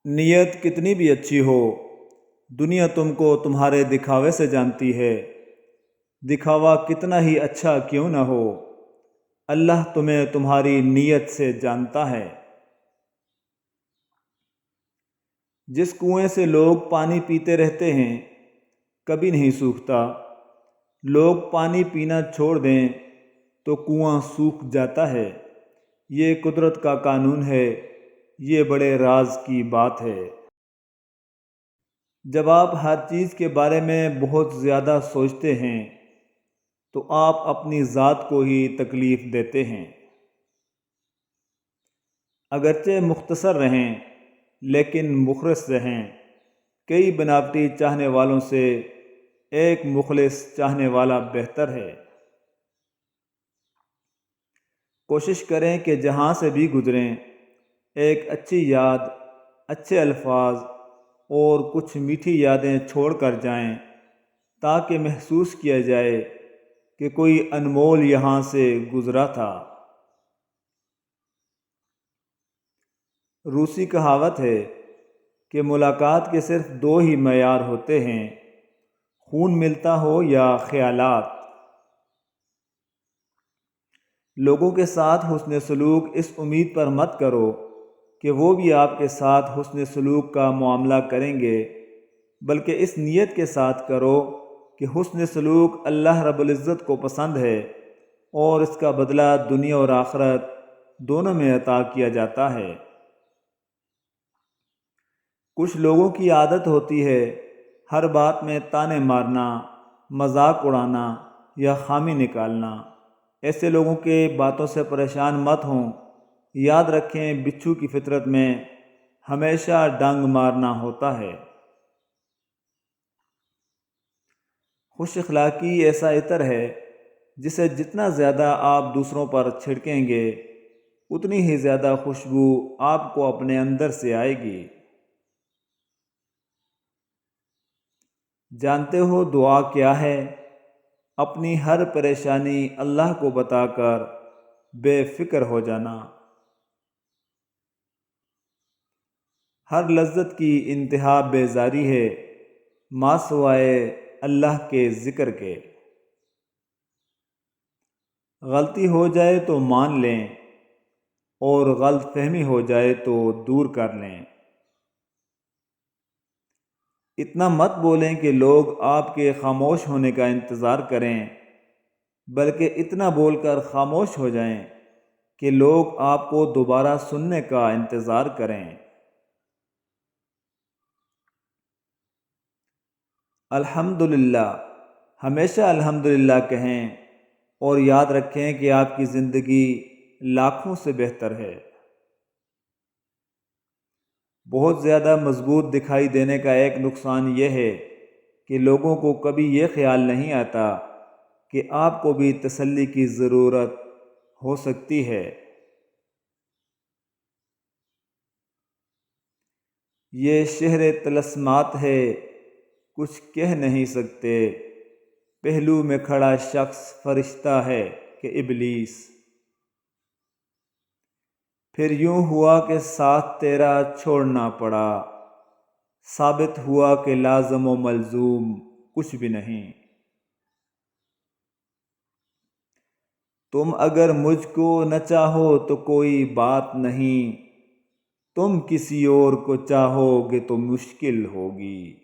نیت کتنی بھی اچھی ہو، دنیا تم کو تمہارے دکھاوے سے جانتی ہے۔ دکھاوا کتنا ہی اچھا کیوں نہ ہو، اللہ تمہیں تمہاری نیت سے جانتا ہے۔ جس کنویں سے لوگ پانی پیتے رہتے ہیں کبھی نہیں سوکھتا، لوگ پانی پینا چھوڑ دیں تو کنواں سوکھ جاتا ہے۔ یہ قدرت کا قانون ہے، یہ بڑے راز کی بات ہے۔ جب آپ ہر چیز کے بارے میں بہت زیادہ سوچتے ہیں تو آپ اپنی ذات کو ہی تکلیف دیتے ہیں۔ اگرچہ مختصر رہیں لیکن مخلص رہیں۔ کئی بناوٹی چاہنے والوں سے ایک مخلص چاہنے والا بہتر ہے۔ کوشش کریں کہ جہاں سے بھی گزریں ایک اچھی یاد، اچھے الفاظ اور کچھ میٹھی یادیں چھوڑ کر جائیں، تاکہ محسوس کیا جائے کہ کوئی انمول یہاں سے گزرا تھا۔ روسی کہاوت ہے کہ ملاقات کے صرف دو ہی معیار ہوتے ہیں، خون ملتا ہو یا خیالات۔ لوگوں کے ساتھ حسن سلوک اس امید پر مت کرو کہ وہ بھی آپ کے ساتھ حسن سلوک کا معاملہ کریں گے، بلکہ اس نیت کے ساتھ کرو کہ حسن سلوک اللہ رب العزت کو پسند ہے اور اس کا بدلہ دنیا اور آخرت دونوں میں عطا کیا جاتا ہے۔ کچھ لوگوں کی عادت ہوتی ہے ہر بات میں طعنے مارنا، مذاق اڑانا یا خامی نکالنا۔ ایسے لوگوں کے باتوں سے پریشان مت ہوں۔ یاد رکھیں بچھو کی فطرت میں ہمیشہ ڈنگ مارنا ہوتا ہے۔ خوش اخلاقی ایسا عطر ہے جسے جتنا زیادہ آپ دوسروں پر چھڑکیں گے اتنی ہی زیادہ خوشبو آپ کو اپنے اندر سے آئے گی۔ جانتے ہو دعا کیا ہے؟ اپنی ہر پریشانی اللہ کو بتا کر بے فکر ہو جانا۔ ہر لذت کی انتہا بیزاری ہے ما سوائے اللہ کے ذکر کے۔ غلطی ہو جائے تو مان لیں اور غلط فہمی ہو جائے تو دور کر لیں۔ اتنا مت بولیں کہ لوگ آپ کے خاموش ہونے کا انتظار کریں، بلکہ اتنا بول کر خاموش ہو جائیں کہ لوگ آپ کو دوبارہ سننے کا انتظار کریں۔ الحمدللہ، ہمیشہ الحمدللہ کہیں اور یاد رکھیں کہ آپ کی زندگی لاکھوں سے بہتر ہے۔ بہت زیادہ مضبوط دکھائی دینے کا ایک نقصان یہ ہے کہ لوگوں کو کبھی یہ خیال نہیں آتا کہ آپ کو بھی تسلی کی ضرورت ہو سکتی ہے۔ یہ شہر طلسمات ہے، کچھ کہہ نہیں سکتے، پہلو میں کھڑا شخص فرشتہ ہے کہ ابلیس۔ پھر یوں ہوا کہ ساتھ تیرا چھوڑنا پڑا، ثابت ہوا کہ لازم و ملزوم کچھ بھی نہیں۔ تم اگر مجھ کو نہ چاہو تو کوئی بات نہیں، تم کسی اور کو چاہو گے تو مشکل ہوگی۔